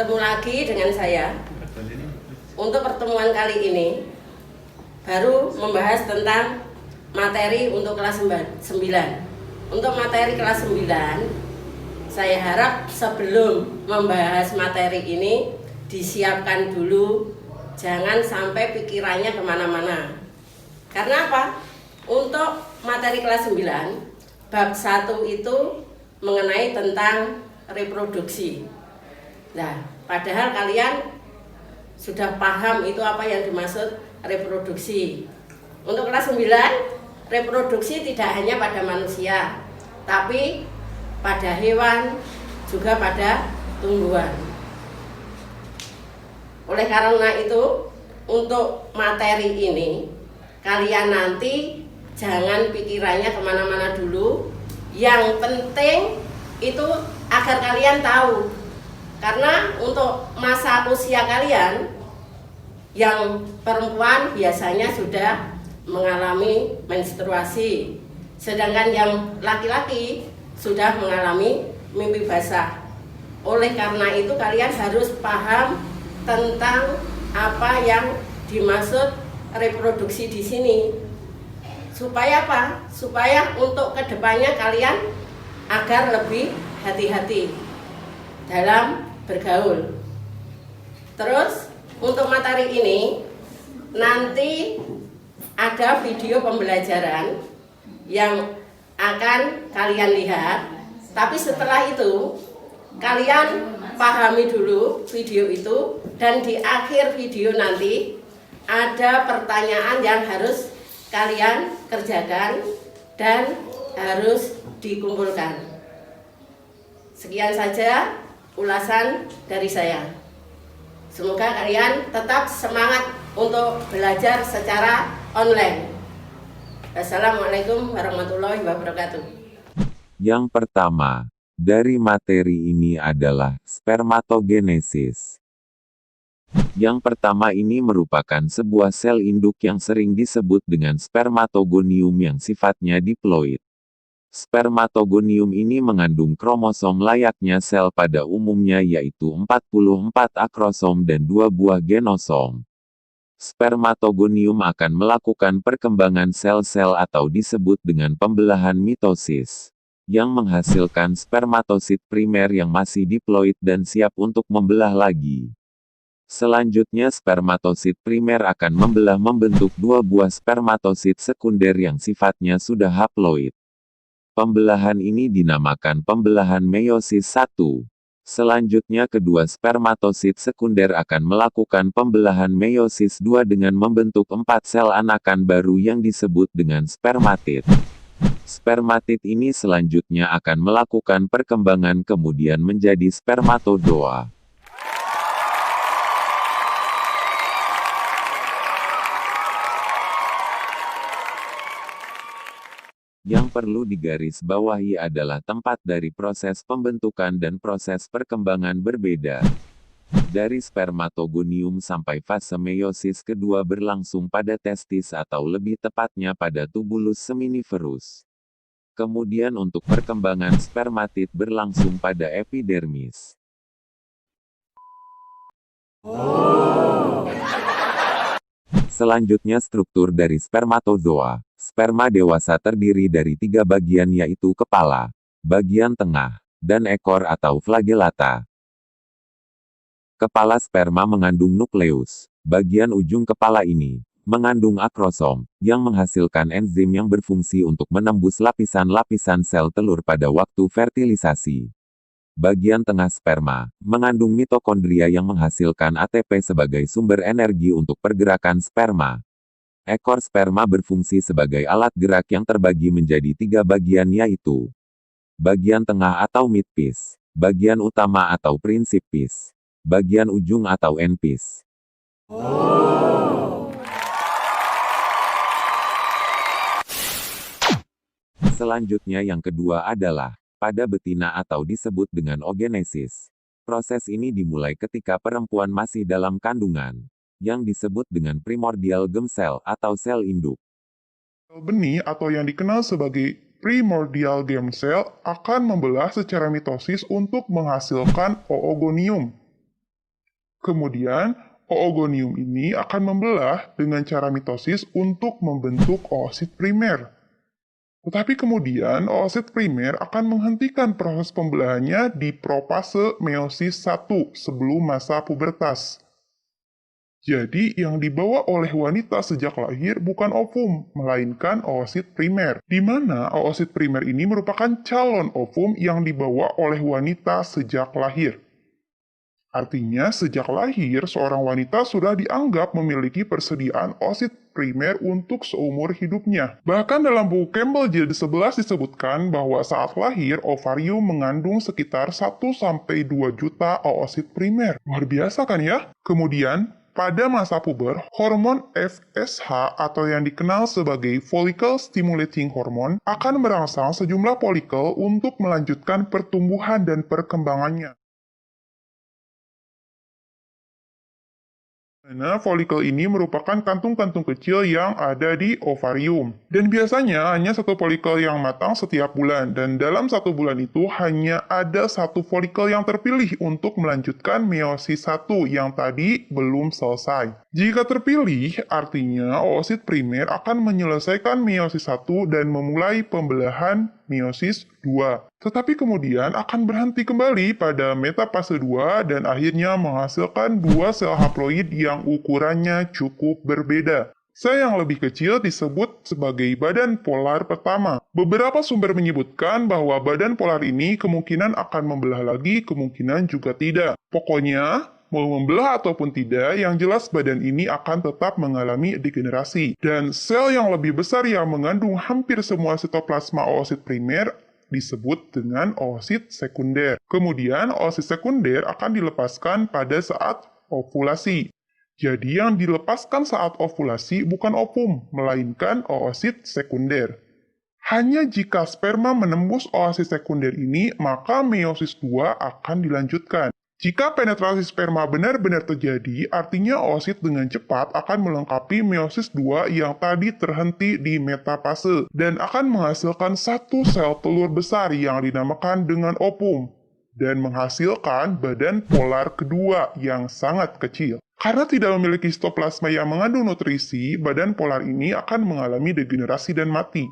Bertemu lagi dengan saya. Untuk pertemuan kali ini baru membahas tentang materi untuk kelas 9. Untuk materi kelas 9, saya harap sebelum membahas materi ini disiapkan dulu, jangan sampai pikirannya kemana-mana. Karena apa? Untuk materi kelas 9, bab 1 itu mengenai tentang reproduksi. Nah, padahal kalian sudah paham itu apa yang dimaksud reproduksi. Untuk kelas 9, reproduksi tidak hanya pada manusia, tapi pada hewan, juga pada tumbuhan. Oleh karena itu, untuk materi ini, kalian nanti jangan pikirannya kemana-mana dulu. Yang penting itu agar kalian tahu. Karena untuk masa usia kalian, yang perempuan biasanya sudah mengalami menstruasi, sedangkan yang laki-laki sudah mengalami mimpi basah. Oleh karena itu kalian harus paham tentang apa yang dimaksud reproduksi di sini. Supaya apa? Supaya untuk kedepannya kalian agar lebih hati-hati dalam bergaul. Terus untuk materi ini nanti ada video pembelajaran yang akan kalian lihat. Tapi setelah itu kalian pahami dulu video itu, dan di akhir video nanti ada pertanyaan yang harus kalian kerjakan dan harus dikumpulkan. Sekian saja ulasan dari saya. Semoga kalian tetap semangat untuk belajar secara online. Assalamualaikum warahmatullahi wabarakatuh. Yang pertama dari materi ini adalah spermatogenesis. Yang pertama ini merupakan sebuah sel induk yang sering disebut dengan spermatogonium yang sifatnya diploid. Spermatogonium ini mengandung kromosom layaknya sel pada umumnya, yaitu 44 akrosom dan 2 buah genosom. Spermatogonium akan melakukan perkembangan sel-sel atau disebut dengan pembelahan mitosis, yang menghasilkan spermatosit primer yang masih diploid dan siap untuk membelah lagi. Selanjutnya spermatosit primer akan membentuk 2 buah spermatosit sekunder yang sifatnya sudah haploid. Pembelahan ini dinamakan pembelahan meiosis 1. Selanjutnya kedua spermatosit sekunder akan melakukan pembelahan meiosis 2 dengan membentuk 4 sel anakan baru yang disebut dengan spermatid. Spermatid ini selanjutnya akan melakukan perkembangan kemudian menjadi spermatozoa. Yang perlu digarisbawahi adalah tempat dari proses pembentukan dan proses perkembangan berbeda. Dari spermatogonium sampai fase meiosis kedua berlangsung pada testis atau lebih tepatnya pada tubulus seminiferus. Kemudian untuk perkembangan spermatid berlangsung pada epidermis. Selanjutnya struktur dari spermatozoa. Sperma dewasa terdiri dari 3 bagian, yaitu kepala, bagian tengah, dan ekor atau flagellata. Kepala sperma mengandung nukleus. Bagian ujung kepala ini mengandung akrosom, yang menghasilkan enzim yang berfungsi untuk menembus lapisan-lapisan sel telur pada waktu fertilisasi. Bagian tengah sperma mengandung mitokondria yang menghasilkan ATP sebagai sumber energi untuk pergerakan sperma. Ekor sperma berfungsi sebagai alat gerak yang terbagi menjadi 3 bagian, yaitu bagian tengah atau midpiece, bagian utama atau princippiece, bagian ujung atau endpiece. Selanjutnya yang kedua adalah pada betina atau disebut dengan oogenesis. Proses ini dimulai ketika perempuan masih dalam kandungan, yang disebut dengan primordial germ cell atau sel induk. Sel benih atau yang dikenal sebagai primordial germ cell akan membelah secara mitosis untuk menghasilkan oogonium. Kemudian, oogonium ini akan membelah dengan cara mitosis untuk membentuk oosit primer. Tetapi kemudian, oosit primer akan menghentikan proses pembelahannya di profase meiosis 1 sebelum masa pubertas. Jadi, yang dibawa oleh wanita sejak lahir bukan ovum, melainkan oosit primer, di mana oosit primer ini merupakan calon ovum yang dibawa oleh wanita sejak lahir. Artinya, sejak lahir, seorang wanita sudah dianggap memiliki persediaan oosit primer untuk seumur hidupnya. Bahkan dalam buku Campbell Jilid 11 disebutkan bahwa saat lahir, ovarium mengandung sekitar 1-2 juta oosit primer. Luar biasa kan ya? Kemudian, pada masa puber, hormon FSH atau yang dikenal sebagai follicle stimulating hormone akan merangsang sejumlah folikel untuk melanjutkan pertumbuhan dan perkembangannya. Nah, folikel ini merupakan kantung-kantung kecil yang ada di ovarium. Dan biasanya hanya satu folikel yang matang setiap bulan, dan dalam 1 bulan itu hanya ada 1 folikel yang terpilih untuk melanjutkan meiosis 1 yang tadi belum selesai. Jika terpilih, artinya oosit primer akan menyelesaikan meiosis 1 dan memulai pembelahan meiosis 2. Tetapi kemudian akan berhenti kembali pada metafase 2 dan akhirnya menghasilkan 2 sel haploid yang ukurannya cukup berbeda. Sel yang lebih kecil disebut sebagai badan polar pertama. Beberapa sumber menyebutkan bahwa badan polar ini kemungkinan akan membelah lagi, kemungkinan juga tidak. Pokoknya, mau membelah ataupun tidak, yang jelas badan ini akan tetap mengalami degenerasi. Dan sel yang lebih besar yang mengandung hampir semua sitoplasma oosit primer disebut dengan oosit sekunder. Kemudian, oosit sekunder akan dilepaskan pada saat ovulasi. Jadi yang dilepaskan saat ovulasi bukan ovum, melainkan oosit sekunder. Hanya jika sperma menembus oosit sekunder ini, maka meiosis 2 akan dilanjutkan. Jika penetrasi sperma benar-benar terjadi, artinya oosit dengan cepat akan melengkapi meiosis 2 yang tadi terhenti di metafase dan akan menghasilkan 1 sel telur besar yang dinamakan dengan ovum dan menghasilkan badan polar kedua yang sangat kecil. Karena tidak memiliki sitoplasma yang mengandung nutrisi, badan polar ini akan mengalami degenerasi dan mati.